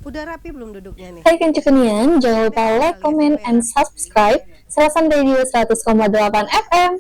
Udah rapi belum duduknya nih? Hai Kencukenian, jangan lupa like, comment, and subscribe Serasan Radio 100,8 FM.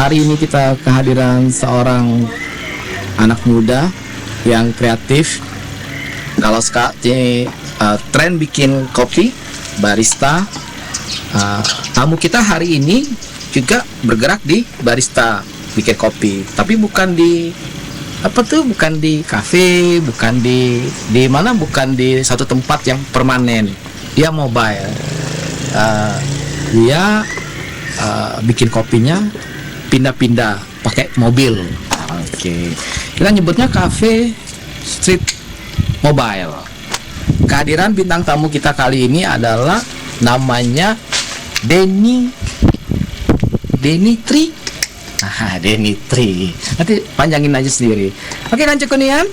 Hari ini kita kehadiran seorang anak muda yang kreatif. Kalau sekarang tren bikin kopi, barista. Tamu kita hari ini juga bergerak di barista bikin kopi, tapi bukan di bukan di kafe, bukan di mana, bukan di satu tempat yang permanen. Dia mobile. Dia bikin kopinya pindah-pindah pakai mobil. Oke. Kita nyebutnya cafe street mobile. Kehadiran bintang tamu kita kali ini adalah namanya Denny Tri. Denny Tri. Nanti panjangin aja sendiri. Oke, Kancukunian.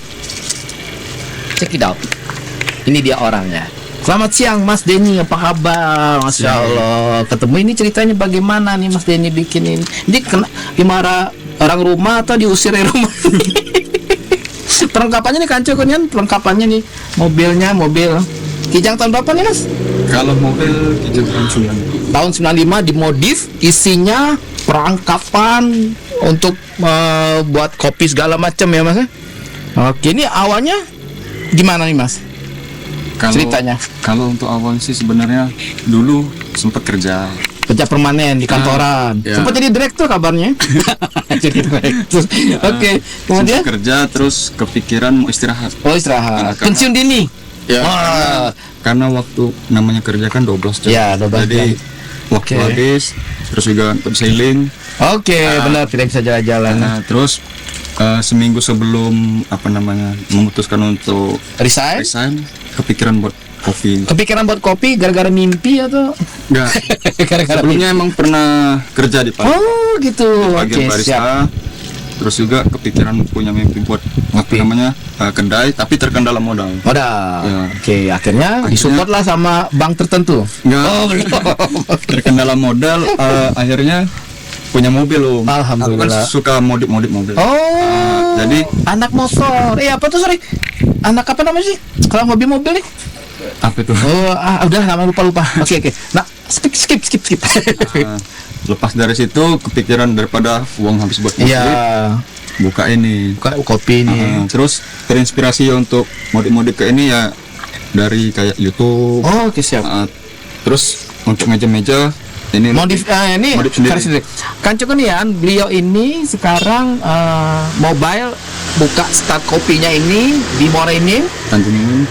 Check it out. Ini dia orangnya. Selamat siang Mas Denny, apa kabar? Masya Allah, ketemu. Ini ceritanya bagaimana nih Mas Denny bikin ini? Ini kena dimarahi orang rumah atau diusir dari rumah? Perlengkapannya nih Kancukunian, perlengkapannya nih mobil Kijang tahun berapa nih Mas? Kalau mobil Kijang tahun 95 dimodif, isinya perlengkapan untuk buat kopi segala macam ya Mas. Oke, ini awalnya gimana nih Mas? Ceritanya. Kalau untuk awal sih sebenarnya dulu sempat kerja permanen di kantoran. Ya. Sempat jadi direktur kabarnya. Jadi direktur. Oke. Kemudian kerja terus kepikiran mau istirahat. Oh, istirahat. Pensiun dini. Ya. Karena waktu namanya kerja kan 12 jam. Ya, 12 Jadi jam. waktu habis, terus juga untuk sailing. Oke, benar, tidak bisa jalan-jalan. Terus seminggu sebelum memutuskan untuk resign, kepikiran buat kopi. Kepikiran buat kopi gara-gara mimpi atau enggak? Gara-gara sebelumnya emang pernah kerja di pagi. Oh, gitu. Bagian barista. Terus juga kepikiran punya mimpi buat kedai, tapi terkendala modal. Ya. Oke, akhirnya disupport lah sama bank tertentu. Enggak. Terkendala modal, akhirnya punya mobil loh. Alhamdulillah. Aku kan suka modif mobil. Oh. Jadi anak motor. Apa tuh, sorry? Anak apa namanya sih? Kalau mobil nih? Apa itu? Oh, udah nama lupa. Oke. Nah, skip. Lepas dari situ kepikiran daripada uang habis buat kopi. Iya. Buka kopi ini. Terus terinspirasi untuk modif ke ini ya dari kayak YouTube. Oh, oke, siap. Terus untuk meja-meja ini modif sendiri. Kancukunian, beliau ini sekarang mobile buka start kopinya ini di Muara Enim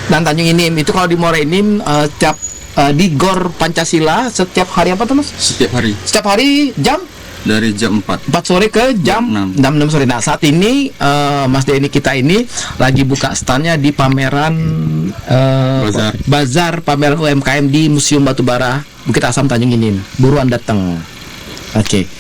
dan Tanjung Enim. Itu kalau di Muara Enim tiap di Gor Pancasila setiap hari apa tuh Mas? Setiap hari jam dari jam 4 sore ke jam 6 sore. Nah, saat ini Mas Denny kita ini lagi buka standnya di pameran bazar pameran UMKM di Museum Batubara Bukit Asam Tanjung Enim. Buruan datang. Oke.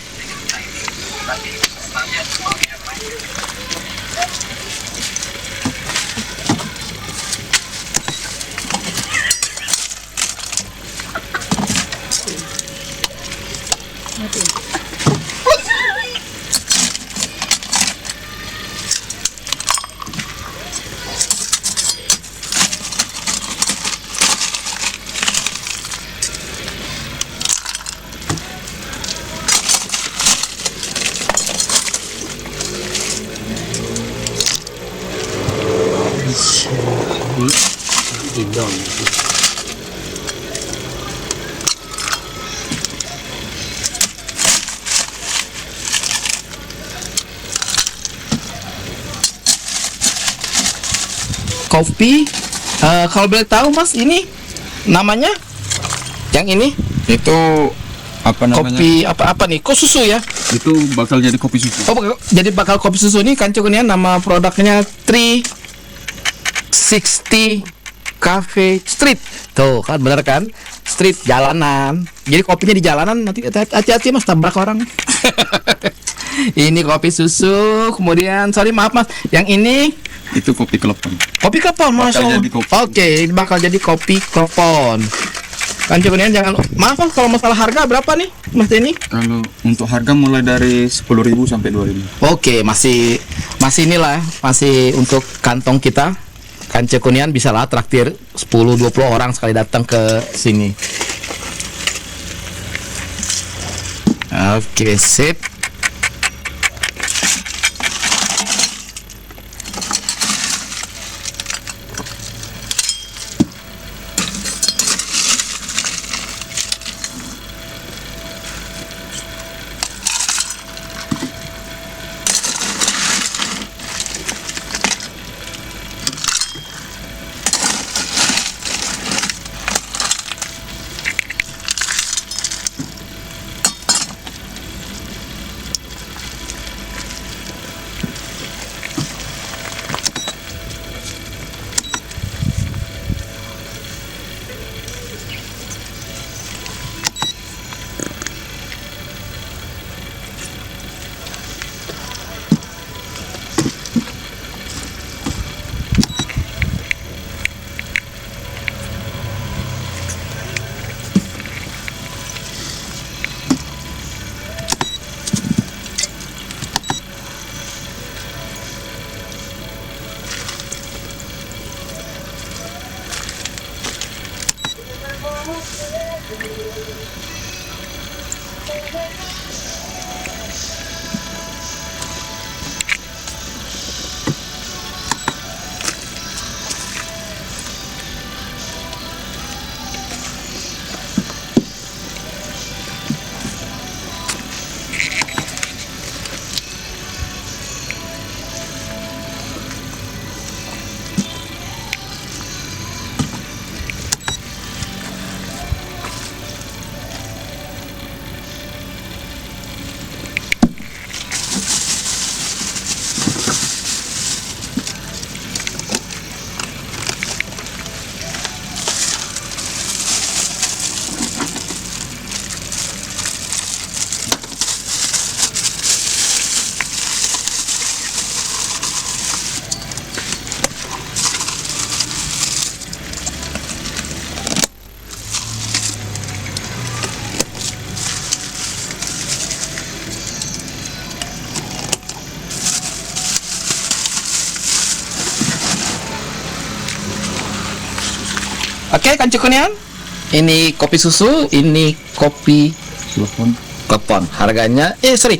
Kopi, kalau boleh tahu Mas, ini namanya yang ini? Itu apa namanya? Kopi apa nih? Kok susu ya? Itu bakal jadi kopi susu. Oh, jadi bakal kopi susu nih Kanco Kunian, nama produknya 360 Cafe Street. Tuh kan bener kan? Street jalanan. Jadi kopinya di jalanan, nanti hati-hati Mas tabrak orang. Ini kopi susu, kemudian sorry maaf Mas, yang ini Itu kopi klepon. kopi klepon, Masya Allah. jadi kopi. Oke, ini bakal jadi kopi klepon. Kanco Kunian jangan maaf Mas, kalau masalah harga berapa nih Mas ini? Kalau untuk harga mulai dari 10.000 sampai 2.000. Oke, masih inilah, masih untuk kantong kita. Kanco Kunian bisa lah traktir 10-20 orang sekali datang ke sini. Oke, sip. Oke, Kanco Kunian. Ini kopi susu, ini kopi Klepon. klepon. Harganya 10,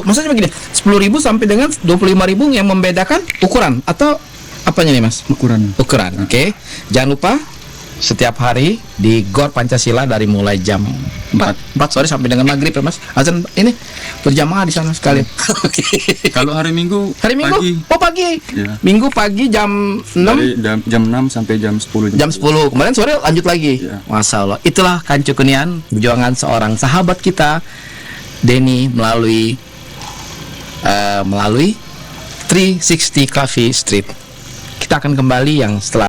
maksudnya begini, 10.000 sampai dengan 25.000 yang membedakan ukuran atau apanya nih Mas? Ukuran. Ukuran. Oke. Jangan lupa setiap hari di Gor Pancasila dari mulai jam 4 sore sampai dengan maghrib ya Mas. Azan ini berjamaah di sana sekalian. Oke. Kalau hari Minggu Hari Minggu? pagi, Oh pagi. Ya. Minggu pagi jam 6 dari jam 6 sampai jam 10. jam 10. Kemarin sore lanjut lagi. Ya. Masya Allah. Itulah Kanco Kunian, perjuangan seorang sahabat kita Denny melalui 360 Cafe Street. Kita akan kembali yang setelah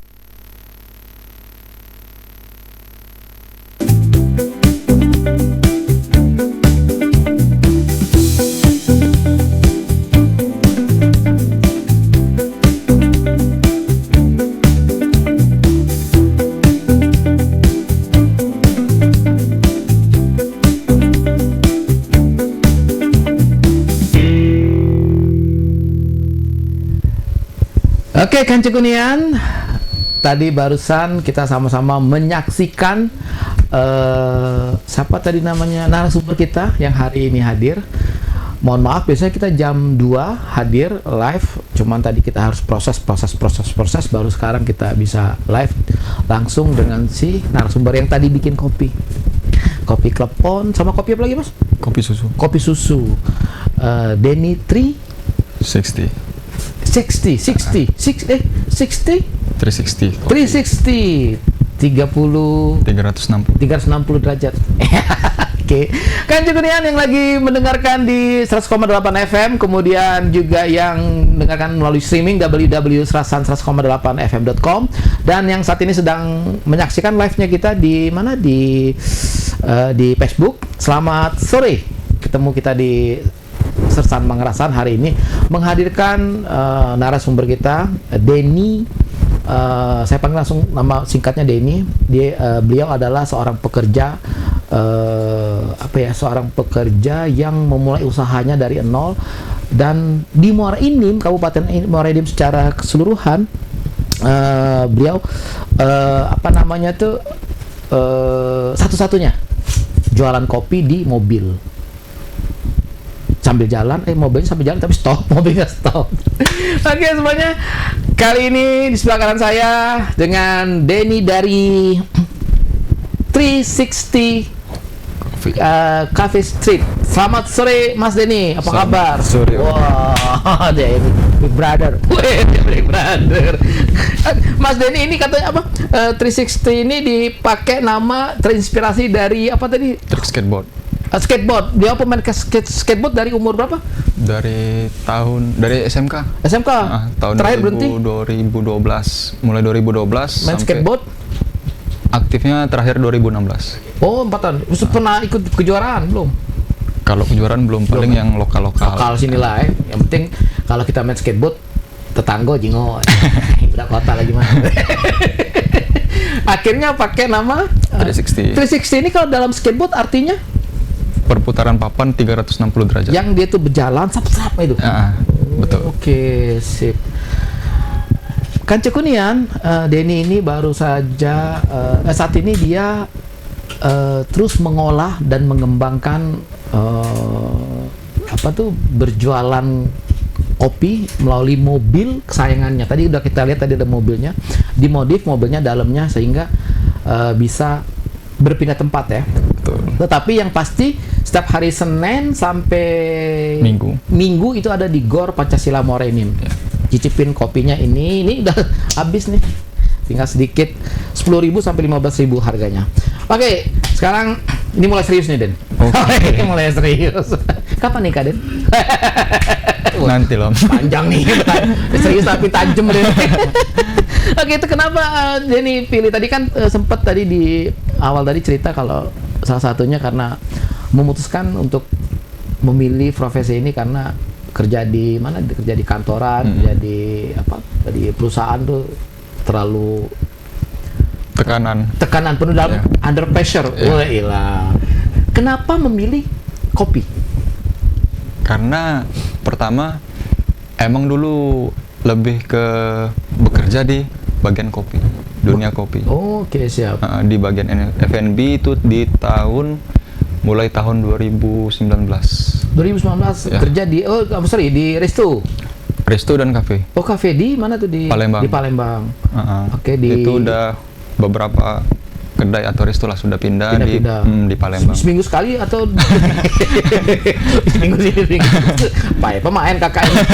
Oke, Kanco Kunian, tadi barusan kita sama-sama menyaksikan siapa tadi namanya narasumber kita yang hari ini hadir. Mohon maaf, biasanya kita jam 2 hadir live, cuman tadi kita harus proses baru sekarang kita bisa live langsung dengan si narasumber yang tadi bikin kopi klepon sama kopi apa lagi Mas? Kopi susu. Kopi susu. Denny 360 60. 360 360. 360 360. 360 derajat. Oke. Kan Cukunian yang lagi mendengarkan di 100,8 FM, kemudian juga yang mendengarkan melalui streaming www.serasan100,8fm.com, dan yang saat ini sedang menyaksikan live-nya kita di mana di Facebook. Selamat sore. Ketemu kita di Sersan Mangarasan hari ini menghadirkan narasumber kita Denny. Saya panggil langsung nama singkatnya Denny. Beliau adalah seorang pekerja seorang pekerja yang memulai usahanya dari nol, dan di Muara Enim, Kabupaten Muara Enim secara keseluruhan, beliau satu-satunya jualan kopi di mobil. Sambil jalan, mobilnya sambil jalan tapi stop, mobilnya stop. Oke semuanya, kali ini di sebelah kanan saya dengan Denny dari 360 Cafe Street. Selamat sore Mas Denny, apa kabar? Sore. Wah, dia ini big brother. Big brother. Mas Denny ini katanya apa? 360 ini dipakai nama terinspirasi dari apa tadi? Truk skateboard. Skateboard. Dia pemain skateboard dari umur berapa? Dari SMK. SMK. Tahun Terakhir 2012. Mulai 2012 main sampai skateboard. aktifnya terakhir 2016. Oh, 4 tahun. Pernah ikut kejuaraan belum? Kalau kejuaraan belum, paling yang lokal-lokal. Lokal sinilah ya. Yang penting kalau kita main skateboard tetangga jingo. Udah kota lagi mah. Akhirnya pakai nama 360. 360 ini kalau dalam skateboard artinya Perputaran papan 360 derajat. yang dia tuh berjalan sap-sap itu. Betul. Oke, sip. Kan Cukunian, Denny ini baru saja saat ini dia terus mengolah dan mengembangkan berjualan kopi melalui mobil kesayangannya. Tadi udah kita lihat, tadi ada mobilnya, dimodif mobilnya dalamnya sehingga bisa berpindah tempat ya. Betul. Tetapi yang pasti setiap hari Senin sampai Minggu itu ada di Gor Pancasila Muara Enim. Ya. Cicipin kopinya ini udah habis nih. Tinggal sedikit, 10.000 sampai 15.000 harganya. Oke, sekarang ini mulai serius nih, Den. Oke. Mulai serius. Kapan nikah, Den? Nanti loh. Panjang nih. Serius tapi tajam, Den. Oke, itu kenapa Denny pilih tadi kan sempat tadi di awal tadi cerita kalau salah satunya karena memutuskan untuk memilih profesi ini karena kerja di mana? Kerja di kantoran, kerja di perusahaan tuh terlalu tekanan penuh dalam under pressure. Wah, ilah. Kenapa memilih kopi? Karena pertama emang dulu lebih ke bekerja di bagian kopi, dunia kopi. Oke, siap. Di bagian F&B itu mulai tahun 2019. 2019 Ya. kerja di di Resto dan kafe. Oh, kafe di mana tuh di Palembang. Di Palembang. Oke, Itu udah beberapa kedai atau resto lah sudah pindah. Di Palembang. Seminggu sekali atau seminggu sini. Pemain kakak ini.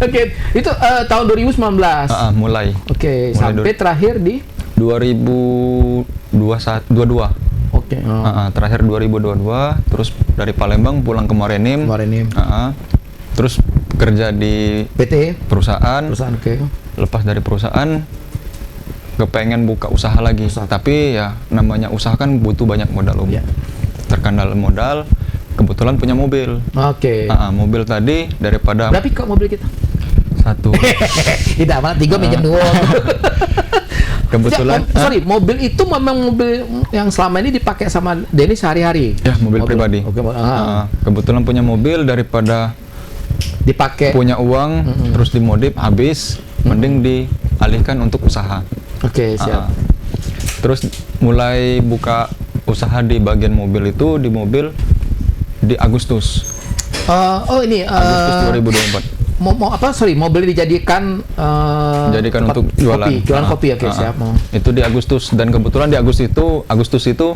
Oke, itu tahun 2019. Mulai. Oke, sampai terakhir di 2022. Oke. Terakhir 2022, terus dari Palembang pulang ke Muara Enim. Terus kerja di PT perusahaan. Oke. Lepas dari perusahaan, kepengen buka usaha lagi. Tapi ya namanya usaha kan butuh banyak modal, Yeah. Terkendala modal. Kebetulan punya mobil. Oke. Mobil tadi daripada Berapa kok mobil kita? 1. Tidak, malah 3 minjem 2. Kebetulan mobil itu memang mobil yang selama ini dipakai sama Denny sehari-hari. ya mobil pribadi. Oke, kebetulan punya mobil daripada dipakai punya uang terus dimodif habis, mending dialihkan untuk usaha. Oke, siap. Terus mulai buka usaha di bagian mobil itu di Agustus. Agustus 2024. Mobil dijadikan Jadikan untuk jualan. Jualan kopi, oke, siap. Itu di Agustus, dan kebetulan di Agustus itu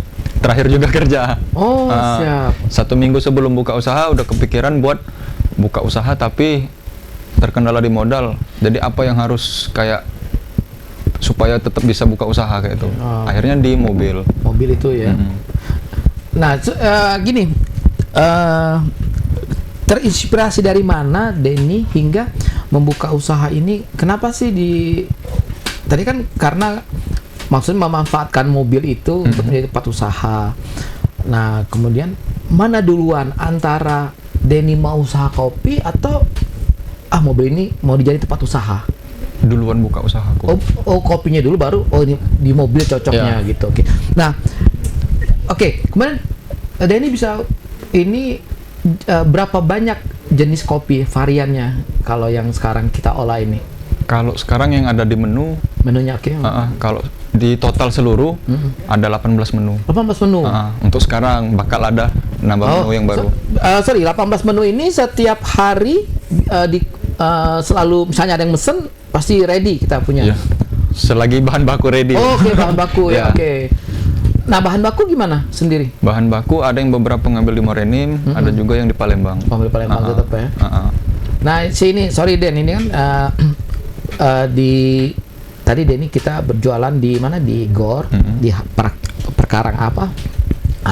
terakhir juga kerja. Oh, siap. 1 minggu sebelum buka usaha udah kepikiran buat buka usaha tapi terkendala di modal. Jadi apa yang harus kayak supaya tetap bisa buka usaha kayak itu. Akhirnya di mobil. Mobil itu ya. Nah, gini, terinspirasi dari mana Denny hingga membuka usaha ini? Kenapa sih tadi kan karena maksudnya memanfaatkan mobil itu untuk menjadi tempat usaha. Nah, kemudian mana duluan antara Denny mau usaha kopi atau mobil ini mau dijadi tempat usaha? Duluan buka usahaku. Oh, kopinya dulu baru ini di mobil cocoknya gitu. Oke. Nah, kemarin Denny bisa ini berapa banyak jenis kopi variannya kalau yang sekarang kita olah ini? Kalau sekarang yang ada di Menunya kalau di total seluruh ada 18 menu. 18 menu. Untuk sekarang bakal ada nambah menu yang baru. 18 menu ini setiap hari selalu misalnya ada yang mesen pasti ready kita punya. Iya. Selagi bahan baku ready. Oke, bahan baku ya. Oke. Nah, bahan baku gimana sendiri? Bahan baku ada yang beberapa ngambil di Morenim, ada juga yang di Palembang. Di Palembang tetap ya. Nah, sorry Den, ini kan tadi Denny kita berjualan di mana, di Gor, di perkarang apa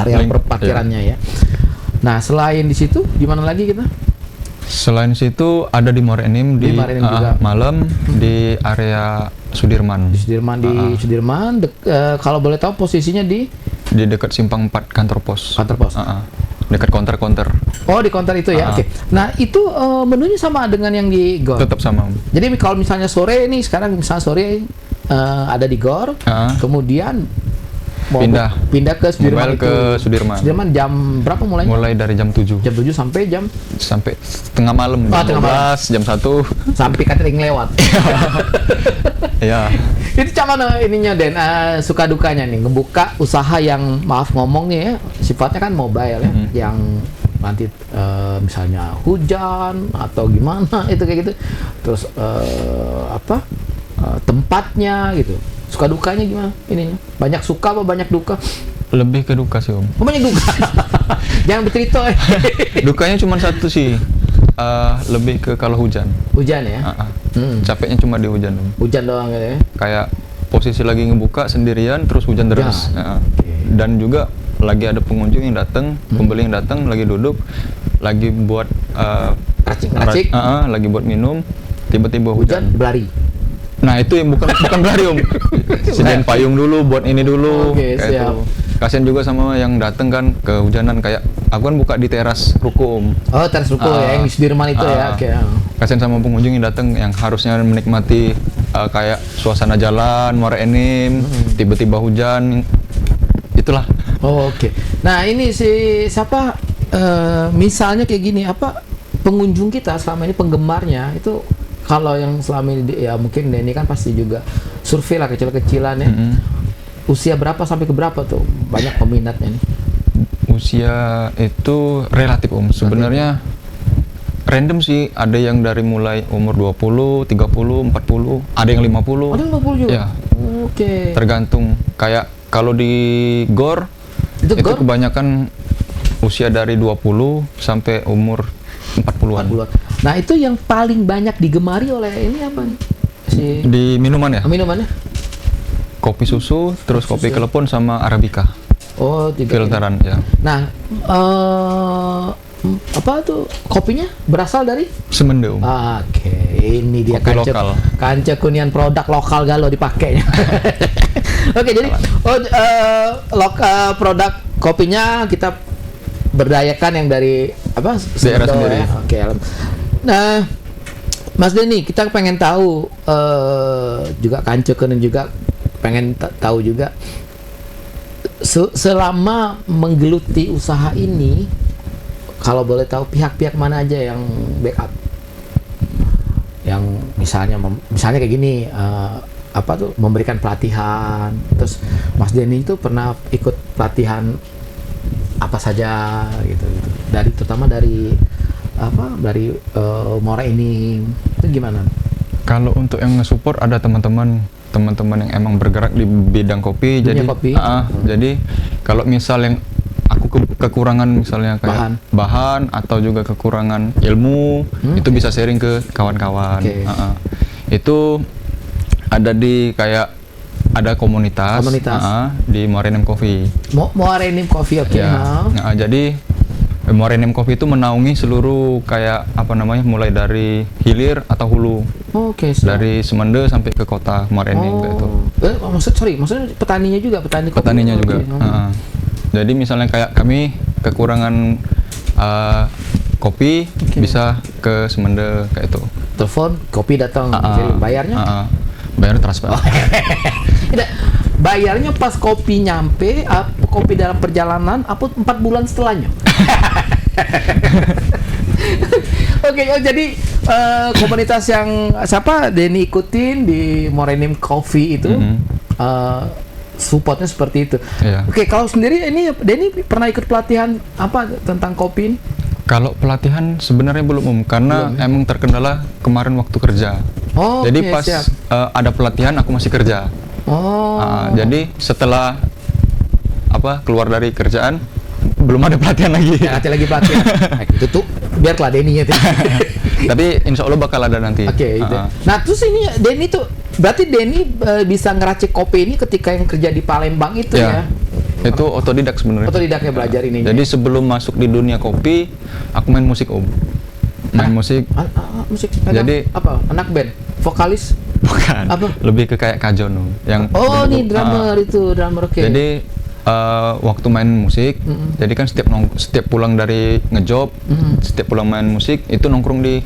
area parkirannya ya. Nah, selain di situ di mana lagi kita? Selain situ ada di Morenim, di juga. Malam, di area Sudirman. Sudirman, kalau boleh tahu posisinya di dekat Simpang 4 kantor pos. Dekat counter. Oh, di counter itu ya. Oke. Nah, itu menunya sama dengan yang di Gor. Tetap sama. Jadi kalau misalnya sore nih, sekarang misalnya sore ada di Gor, kemudian pindah ke Sudirman. Sudirman jam berapa mulainya? Mulai dari jam 7. Jam 7 sampai tengah malam. Tengah malam. Jam 1 sampai catering lewat. Iya. Itu mana ininya Den, suka dukanya nih ngebuka usaha yang maaf ngomongnya ya, sifatnya kan mobile ya, yang nanti misalnya hujan atau gimana itu kayak gitu. Terus tempatnya gitu. Suka dukanya gimana ininya? Banyak suka apa banyak duka? Lebih ke duka sih, Om. Oh, banyak duka. Jangan bercerita. Dukanya cuma satu sih. Lebih ke kalau hujan. Hujan ya? Capeknya cuma di hujan, Om. Hujan doang gitu ya? Kayak posisi lagi ngebuka sendirian terus hujan deras. Dan juga lagi ada pengunjung yang datang, pembeli yang datang lagi duduk, lagi buat racik, lagi buat minum, tiba-tiba hujan berlari. Nah, itu yang bukan berlari, Om. Sediain payung dulu, buat ini dulu. Oke, kayak siap. itu. Kasian juga sama yang dateng kan kehujanan, kayak aku kan buka di teras ruko, Om. Oh, teras ruko ya, yang di Sudirman itu ya. Oke. Kasian sama pengunjung yang dateng yang harusnya menikmati kayak suasana jalan, Morenim, tiba-tiba hujan. Itulah. Oh, oke. Nah, ini siapa misalnya kayak gini, pengunjung kita selama ini, penggemarnya itu, kalau yang selama ini ya mungkin Denny kan pasti juga survei lah kecil-kecilan ya. Usia berapa sampai ke berapa tuh banyak peminatnya nih? Usia itu relatif, Om. Sebenarnya random sih, ada yang dari mulai umur 20, 30, 40, ada yang 50. Ada 50 juga? Ya. Oke. Tergantung. Kayak kalau di Gor itu kebanyakan usia dari 20 sampai umur 40-an. Nah, itu yang paling banyak digemari oleh ini apa nih? Di minuman ya? Minumannya? Kopi susu, terus kopi kelepon sama Arabica. Oh, filteran ya. Nah, apa tuh kopinya berasal dari Semende, Om. Oke, ini dia kopi lokal. Kanca kunian produk lokal galau dipakainya. Oke, jadi lokal produk kopinya kita berdayakan yang dari daerah sendiri. Ya. Oke. Nah, Mas Denny, kita pengen tahu juga Kanca kunian juga pengen tahu juga selama menggeluti usaha ini, kalau boleh tahu pihak-pihak mana aja yang backup, yang misalnya kayak gini, memberikan pelatihan. Terus Mas Denny itu pernah ikut pelatihan apa saja gitu. Terutama dari Mora ini itu gimana? Kalau untuk yang nge-support ada teman-teman yang emang bergerak di bidang kopi. Jadi kalau misal yang aku kekurangan misalnya kayak bahan atau juga kekurangan ilmu, itu bisa sharing ke kawan-kawan. Itu ada di kayak ada komunitas. Di Morenem Coffee. Morenem Coffee, oke. Ya. Nah, jadi Morenem Coffee itu menaungi seluruh kayak apa namanya, mulai dari hilir atau hulu. Oke. Dari Semende sampai ke kota Morenem gitu. Maksudnya petaninya juga, petani kopi. Petaninya juga. Jadi misalnya kayak kami kekurangan kopi, bisa ke Semende kayak itu. Telepon, kopi datang, jadi bayarnya? Bayar transfer. Bayarnya pas kopi nyampe, kopi dalam perjalanan, apa 4 bulan setelahnya? Oke, jadi komunitas yang siapa Denny ikutin di Morenem Coffee itu, supportnya seperti itu. Iya. Oke, kalau sendiri ini Denny pernah ikut pelatihan apa tentang kopi ini? Kalau pelatihan sebenarnya belum karena emang terkendala kemarin waktu kerja. Jadi pas ada pelatihan aku masih kerja. Jadi setelah keluar dari kerjaan belum ada pelatihan lagi. Lagi pelatihan. Nah, itu tuh biarlah Denny-nya. Tapi insya Allah bakal ada nanti. Itu. Nah terus ini Denny tuh berarti Denny bisa ngeracik kopi ini ketika yang kerja di Palembang itu ya? Itu otodidak sebenarnya. Otodidaknya belajar ini. Jadi sebelum masuk di dunia kopi, aku main musik Main musik. Musik. Jadi apa? Anak band, vokalis? Bukan. Apa? Lebih ke kayak kajon yang. Ini drummer drummer. Oke. Jadi waktu main musik, jadi kan setiap pulang dari ngejob, setiap pulang main musik itu nongkrong di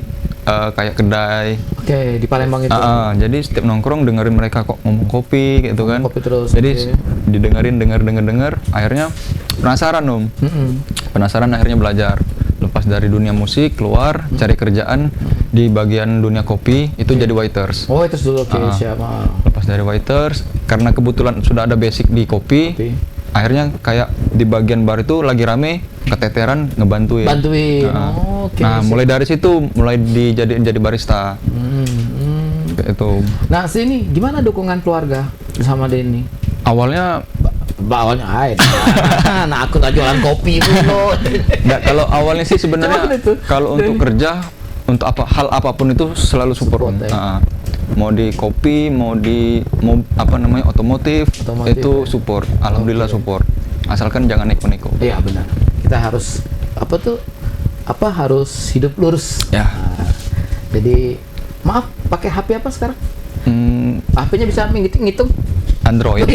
kayak kedai. Oke, di Palembang itu. Jadi setiap nongkrong dengerin mereka kok ngomong kopi gitu kan. Kopi terus. Jadi didengerin denger, akhirnya penasaran Penasaran akhirnya belajar. Lepas dari dunia musik keluar cari kerjaan di bagian dunia kopi itu jadi waiters. Waiters dulu, siap. Lepas dari waiters karena kebetulan sudah ada basic di kopi. Akhirnya kayak di bagian bar itu lagi rame, keteteran ngebantuin. Nah, mulai dari situ mulai jadi barista. Kayak itu. Nah, sini gimana dukungan keluarga sama Denny? Awalnya nah aku tak jualan kopi dulu. Nggak, kalau awalnya sih sebenarnya kalau untuk kerja untuk hal apapun itu selalu support. Mau di kopi, mau otomotif itu support. Alhamdulillah support. Asalkan jangan neko-neko. Iya benar. Kita harus harus hidup lurus. Ya. Jadi maaf, pakai HP apa sekarang? HP-nya bisa ngitung? Android,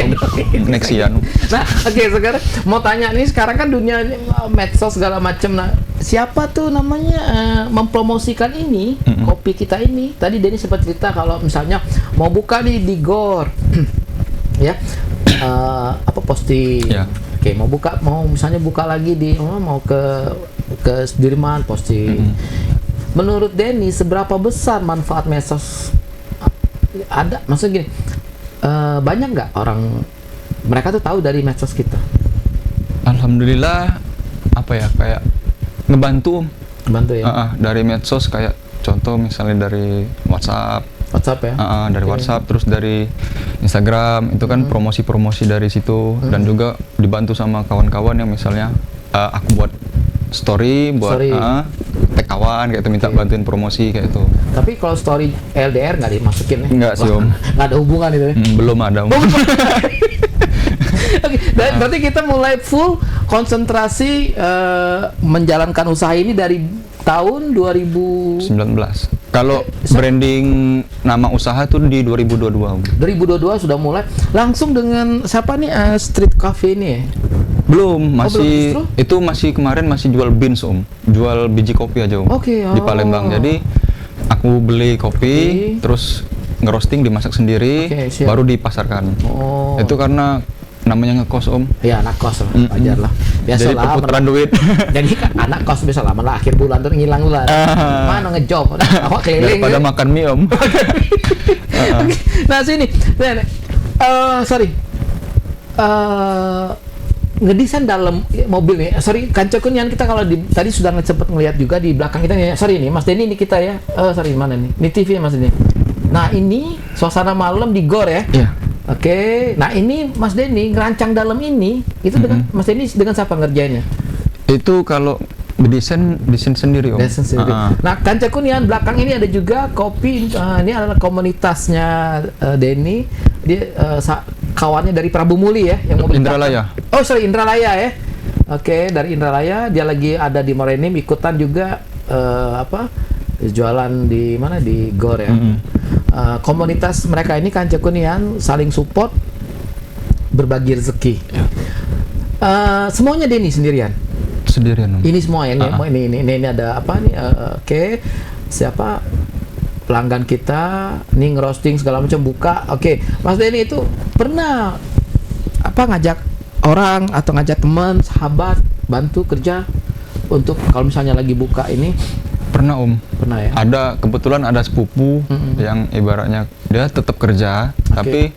Nexia. Nah, sekarang mau tanya nih, sekarang kan dunia medsos segala macam. Nah, siapa tuh namanya mempromosikan ini kopi kita ini? Tadi Denny sempat cerita kalau misalnya mau buka nih di GOR, ya, posting. Oke, mau misalnya buka lagi di mau ke Sudirman posting. Menurut Denny, seberapa besar manfaat medsos? Ada, maksudnya gini. Banyak nggak orang mereka tuh tahu dari medsos kita? Alhamdulillah kayak ngebantu ya. Dari medsos kayak contoh misalnya dari WhatsApp ya. Dari WhatsApp, terus dari Instagram itu kan promosi dari situ. Dan juga dibantu sama kawan-kawan yang misalnya aku buat story tag kawan kayak itu, minta bantuin promosi kayak itu. Tapi kalau story LDR nggak dimasukin ya? Nggak sih Om. Nggak ada hubungan itu ya? Belum ada Om. Berarti kita mulai full konsentrasi menjalankan usaha ini dari tahun 2019. Kalau branding nama usaha tuh di 2022. 2022 sudah mulai langsung dengan siapa nih Street Cafe ini ya? Belum, itu masih kemarin masih jual beans Om. Jual biji kopi aja Om. Di Palembang. Jadi aku beli kopi, terus ngerosting, dimasak sendiri, baru dipasarkan. Itu karena namanya ngekos Om. Iya, anak kos lah, wajar lah. Biasa jadi perputaran duit. Jadi kan anak kos biasa lah, malah akhir bulan tuh ngilang lah. Mana ngejob, awak keliling. Daripada makan mie Om. Nah sini, ngedesain dalam mobil nih. Kancokun yang kita kalau tadi sudah sempat ngelihat juga di belakang kita nih. Ini Mas Denny ini kita ya. Mana nih? Ini TV ya Mas Denny. Nah ini suasana malam di GOR ya. Iya. Oke, nah ini Mas Denny ngerancang dalam ini, itu dengan Mas Denny dengan siapa ngerjainnya? Itu kalau desain sendiri Om. Desain sendiri. Nah, Kanca Kunian belakang ini ada juga kopi, ini adalah komunitasnya Denny. Dia kawannya dari Prabu Muli ya, yang mau Indralaya. Oh sorry, Indralaya ya. Oke, dari Indralaya dia lagi ada di Morenim, ikutan juga jualan di mana, di Gor ya. Komunitas mereka ini kan Kunian saling support, berbagi rezeki. Semuanya Denny sendirian. Sendirian. Ini semua ya, ini ada apa nih? Oke, siapa pelanggan kita, ning roasting segala macam buka. Oke, Mas Denny itu pernah ngajak orang atau ngajak teman, sahabat bantu kerja untuk kalau misalnya lagi buka ini? Pernah Pernah ya. Kebetulan ada sepupu yang ibaratnya dia tetap kerja, tapi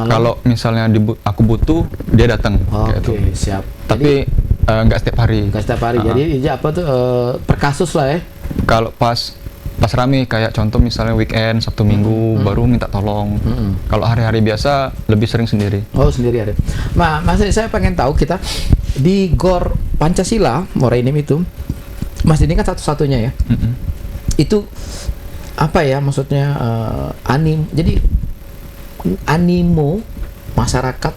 kalau misalnya aku butuh dia datang. Oke, siap. Tapi nggak setiap hari. Nggak setiap hari. Jadi apa tuh per kasus lah ya. Kalau pas rame kayak contoh misalnya weekend Sabtu Minggu baru minta tolong. Kalau hari-hari biasa lebih sering sendiri. Oh, sendiri ada. Mas, saya pengen tahu kita di Gor Pancasila Morenim itu, Mas ini kan satu-satunya ya. Itu apa ya maksudnya jadi animo masyarakat,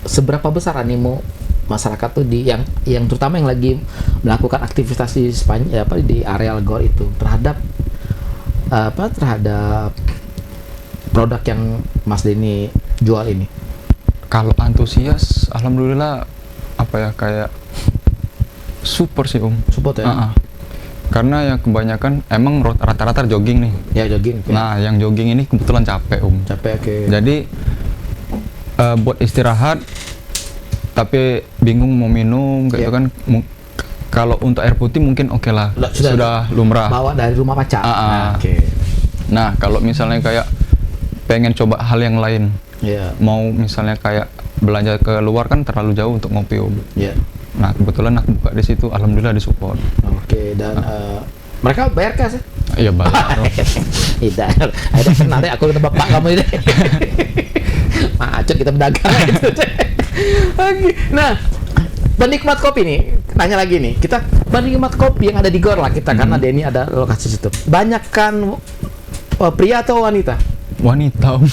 seberapa besar animo masyarakat tuh di yang terutama yang lagi melakukan aktivitas di areal Gor itu terhadap produk yang Mas Denny jual ini? Kalau antusias, alhamdulillah kayak super sih Support ya. Karena yang kebanyakan emang rata-rata jogging nih. Ya jogging. Okay. Nah yang jogging ini kebetulan capek Capek, oke. Jadi buat istirahat, tapi bingung mau minum gitu kan. Kalau untuk air putih mungkin oke lah, sudah lumrah. Bawa dari rumah pacar. Oke. Nah kalau misalnya kayak pengen coba hal yang lain, mau misalnya kayak belanja ke luar kan terlalu jauh untuk ngopi Nah kebetulan aku buka di situ, alhamdulillah disupport. Oke, dan mereka bayar cash ya? Iya bayar. Tidak, ada nanti aku ketemu bapak kamu ini. Macet kita berdagang gitu. Oke. Nah, penikmat kopi nih, nanya lagi nih, kita penikmat kopi yang ada di Gor lah kita, karena Denny ada lokasi situ. Banyak kan pria atau wanita? Wanita.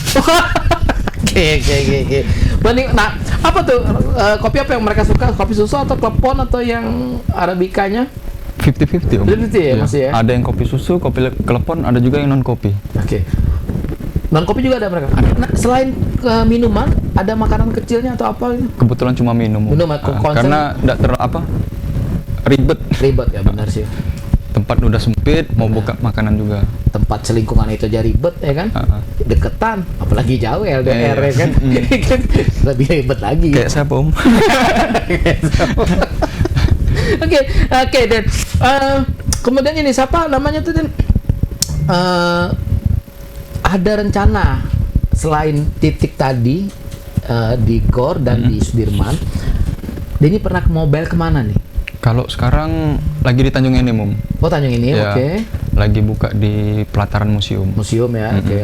Oke. Nah, apa tuh kopi apa yang mereka suka? Kopi susu atau klepon atau yang arabikanya? 50-50 ya masih ya? Ada yang kopi susu, kopi klepon, ada juga yang non kopi. Oke. Non kopi juga ada mereka. Nah, selain minuman, ada makanan kecilnya atau apa? Kebetulan cuma minum. Karena tidak ribet. Ribet ya, benar sih. Tempat udah sempit, mau buka makanan juga. Tempat selingkungan itu aja ribet ya kan? Deketan, apalagi jauh LDR ya kan? Lebih ribet lagi. Kayak siapa Oke, Dan. Kemudian ini siapa namanya tuh, Dan? Ada rencana selain titik tadi di Gor dan di Sudirman, Denny pernah ke mobile kemana nih? Kalau sekarang lagi di Tanjung Enim, Oh, Tanjung Enim, ya, oke. Lagi buka di pelataran museum. Museum ya, oke.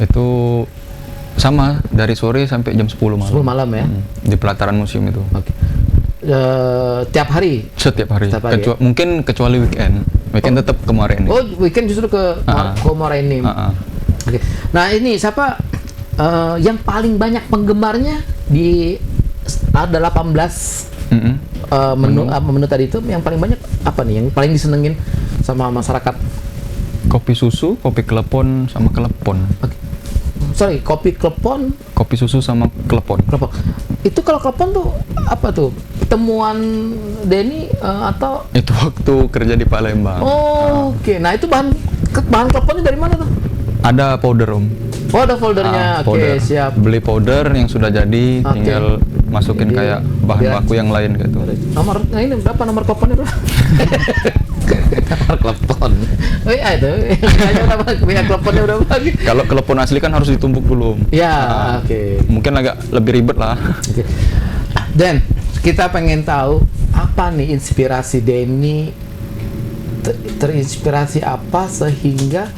Itu sama dari sore sampai jam 10 malam. 10 malam ya? Di pelataran museum itu. Oke. Tiap hari? Setiap hari ya? Mungkin kecuali weekend. Weekend tetap ke Morenim. Oh, weekend justru ke Morenim. Oke. Nah, ini siapa yang paling banyak penggemarnya di ada 18 menu tadi itu, yang paling banyak apa nih? Yang paling disenengin sama masyarakat? Kopi susu, kopi klepon, sama klepon. Sorry, kopi klepon, kopi susu sama klepon. Itu kalau klepon tuh apa tuh? Temuan Denny atau? Itu waktu kerja di Palembang. Oke. Nah, itu bahan kleponnya dari mana tuh? Ada powder, Oh, ada foldernya. Oke, siap. Beli powder yang sudah jadi, tinggal masukin kayak bahan baku yang lain gitu. Nah ini berapa nomor kleponnya, Bro? Nomor klepon. Oh iya itu. Berapa kleponnya berapa? Kalau klepon asli kan harus ditumbuk dulu. Ya, oke. Mungkin agak lebih ribet lah. Oke. Dan kita pengen tahu apa nih inspirasi Denny, terinspirasi apa sehingga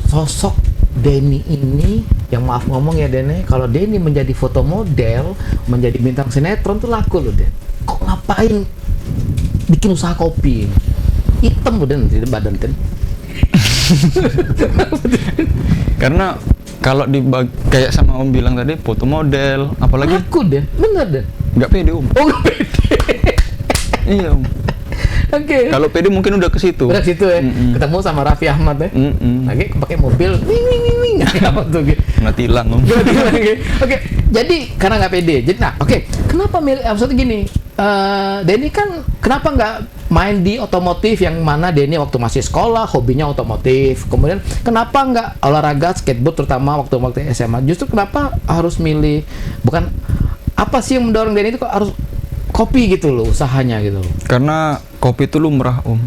sosok Denny ini, yang maaf ngomong ya Denny, kalau Denny menjadi foto model, menjadi bintang sinetron tuh laku loh, Den. Kok ngapain bikin usaha kopi? Hitam loh, Den, di badan, Den. Karena Kalau kayak sama Om bilang tadi, foto model, apalagi Aku deh, bener deh. nggak pede Om. Oh, nggak pede. Iya Om. Oke. Kalau pede mungkin udah ke situ. Udah situ ya. Ketemu sama Raffi Ahmad ya. Lagi pakai mobil, wing. Apa tuh gitu. Nggak hilang Om. Oke, jadi karena nggak pede. Jadi kenapa milih? Maksudnya gini, Denny kan kenapa nggak main di otomotif yang mana Denny waktu masih sekolah hobinya otomotif. Kemudian kenapa nggak olahraga skateboard terutama waktu SMA? Justru kenapa harus milih bukan apa sih yang mendorong Denny itu kok harus kopi gitu loh usahanya gitu loh? Karena kopi itu lumrah Om.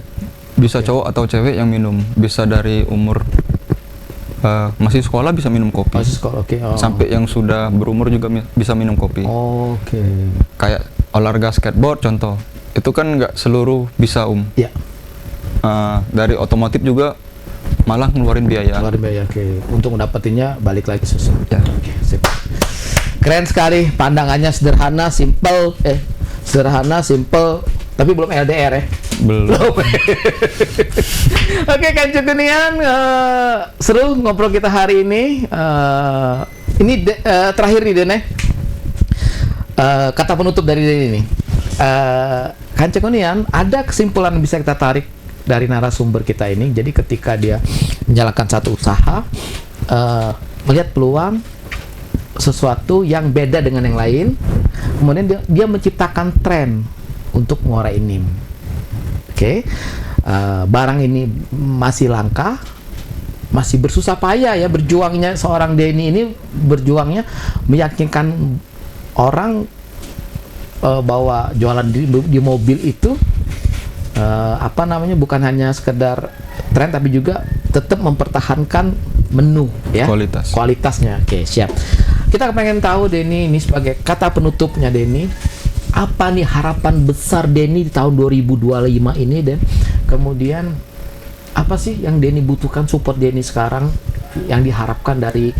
Bisa cowok atau cewek yang minum. Bisa dari umur masih sekolah bisa minum kopi. Masih sekolah, oke. Sampai yang sudah berumur juga bisa minum kopi. Oke. Kayak olahraga skateboard contoh. Itu kan nggak seluruh bisa Iya. Dari otomotif juga malah ngeluarin biaya. Oke. Untuk mendapatinya balik lagi susah. Ya. Oke, sip. Keren sekali, pandangannya sederhana, simple, tapi belum LDR ya. Belum. Oke, Kancu Kuningan, seru ngobrol kita hari ini. Ini terakhir nih Den. Kata penutup dari Den ini. Kancu Kuningan, ada kesimpulan yang bisa kita tarik dari narasumber kita ini. Jadi ketika dia menjalankan satu usaha, melihat peluang sesuatu yang beda dengan yang lain, kemudian dia menciptakan tren untuk muara ini. Oke, barang ini masih langka, masih bersusah payah ya berjuangnya seorang Denny ini, berjuangnya meyakinkan orang bahwa jualan di mobil itu bukan hanya sekedar tren tapi juga tetap mempertahankan menu ya, kualitasnya. Oke, siap. Kita pengen tahu Denny ini sebagai kata penutupnya Denny, apa nih harapan besar Denny di tahun 2025 ini, dan kemudian apa sih yang Denny butuhkan, support Denny sekarang yang diharapkan dari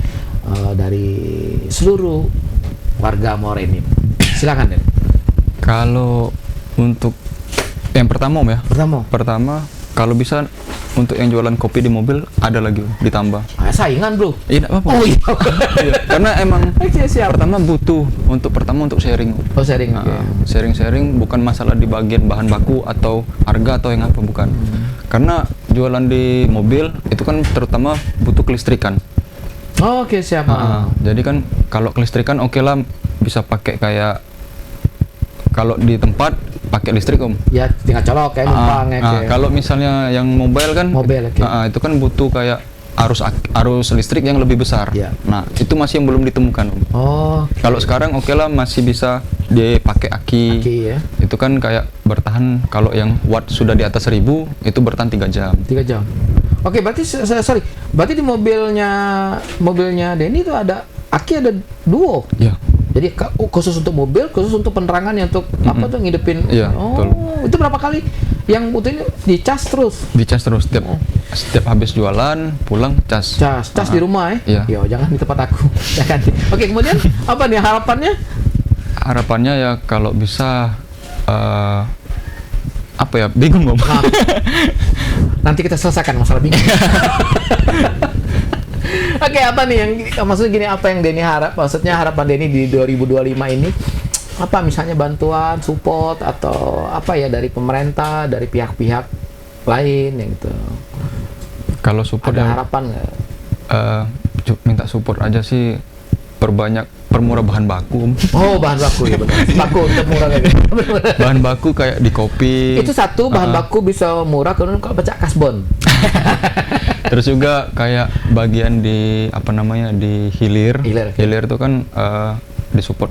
seluruh warga Morenim. Silakan Den. Kalau untuk yang pertama Om ya. Pertama kalau bisa untuk yang jualan kopi di mobil ada lagi ditambah. Saingan bro. Iya, enggak apa-apa. Oh iya. Karena emang siap. Pertama untuk sharing. Oh, sharing. Sharing bukan masalah di bagian bahan baku atau harga atau yang apa, bukan. Karena jualan di mobil itu kan terutama butuh kelistrikan. Oh, oke, siap. Jadi kan kalau kelistrikan oke lah bisa pakai kayak kalau di tempat pakai listrik Om. Ya tinggal colok kayak numpang ya. Kalau misalnya yang mobile kan itu kan butuh kayak arus listrik yang lebih besar. Ya. Nah, itu masih yang belum ditemukan Om. Oh. Okay. Kalau sekarang oke lah masih bisa dipakai aki ya. Itu kan kayak bertahan, kalau yang watt sudah di atas 1000 itu bertahan 3 jam. 3 jam. Oke, berarti berarti di mobilnya Denny itu ada aki ada duo. Iya. Jadi khusus untuk mobil, khusus untuk penerangannya, untuk apa tuh ngidupin. Iya, betul. Itu berapa kali yang butuh ini dicas terus? Dicas terus setiap habis jualan pulang cas di rumah ya. Iya. Yo, jangan di tempat aku. Oke, kemudian apa nih harapannya? Harapannya ya kalau bisa bingung Om. Nanti kita selesaikan masalah bingung. Oke, apa nih yang maksudnya gini, apa yang Denny maksudnya harapan Denny di 2025 ini apa, misalnya bantuan, support atau apa ya dari pemerintah, dari pihak-pihak lain yang gitu. Kalau support ada harapan nggak? Minta support aja sih, permurah bahan baku. Oh, bahan baku ya benar. Baku untuk murah kayak gitu. Bahan baku kayak di kopi. Itu satu bahan baku bisa murah, kemudian kok pecah kasbon. Terus juga kayak bagian di di hilir itu kan disupport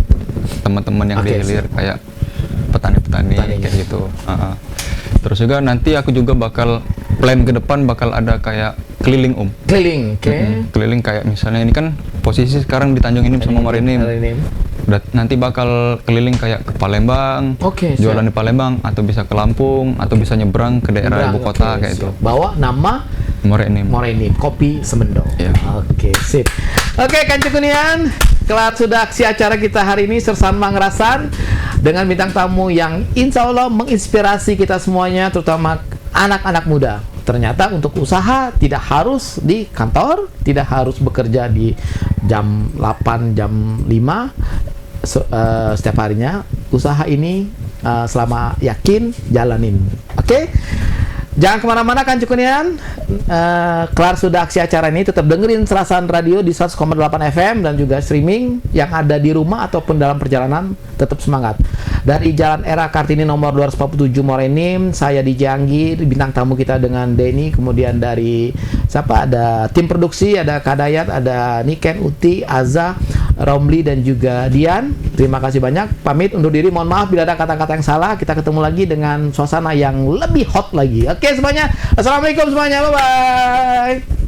teman-teman yang di hilir kayak petani-petani kayak gitu. Terus juga nanti aku juga bakal plan ke depan bakal ada kayak keliling Om. Keliling kayak misalnya ini kan posisi sekarang di Tanjung Inim sama Morenim. Nanti bakal keliling kayak ke Palembang, jualan di Palembang, atau bisa ke Lampung, atau bisa nyebrang ke daerah ibu kota kayak itu. Bawa nama Morenim, kopi Semendo. Yeah. Oke, sip. Oke, Kancu Kuningan, kelar sudah aksi acara kita hari ini Sersan Mangrasan dengan bintang tamu yang insya Allah menginspirasi kita semuanya, terutama anak-anak muda. ternyata untuk usaha tidak harus di kantor, tidak harus bekerja di jam 8, jam 5 setiap harinya. Usaha ini selama yakin, jalanin. Oke? Jangan kemana-mana kan Cukunian. Kelar sudah aksi acara ini, tetap dengerin Serasan Radio di 100,8 FM dan juga streaming. Yang ada di rumah ataupun dalam perjalanan, tetap semangat. Dari Jalan Era Kartini nomor 247 Morenim, saya DJ Anggi, bintang tamu kita dengan Denny, kemudian dari siapa, ada tim produksi, ada Kadayat, ada Niken, Uti, Aza, Romli dan juga Dian. Terima kasih banyak. Pamit undur diri. Mohon maaf bila ada kata-kata yang salah. Kita ketemu lagi dengan suasana yang lebih hot lagi. Oke semuanya. Assalamualaikum semuanya. Bye bye.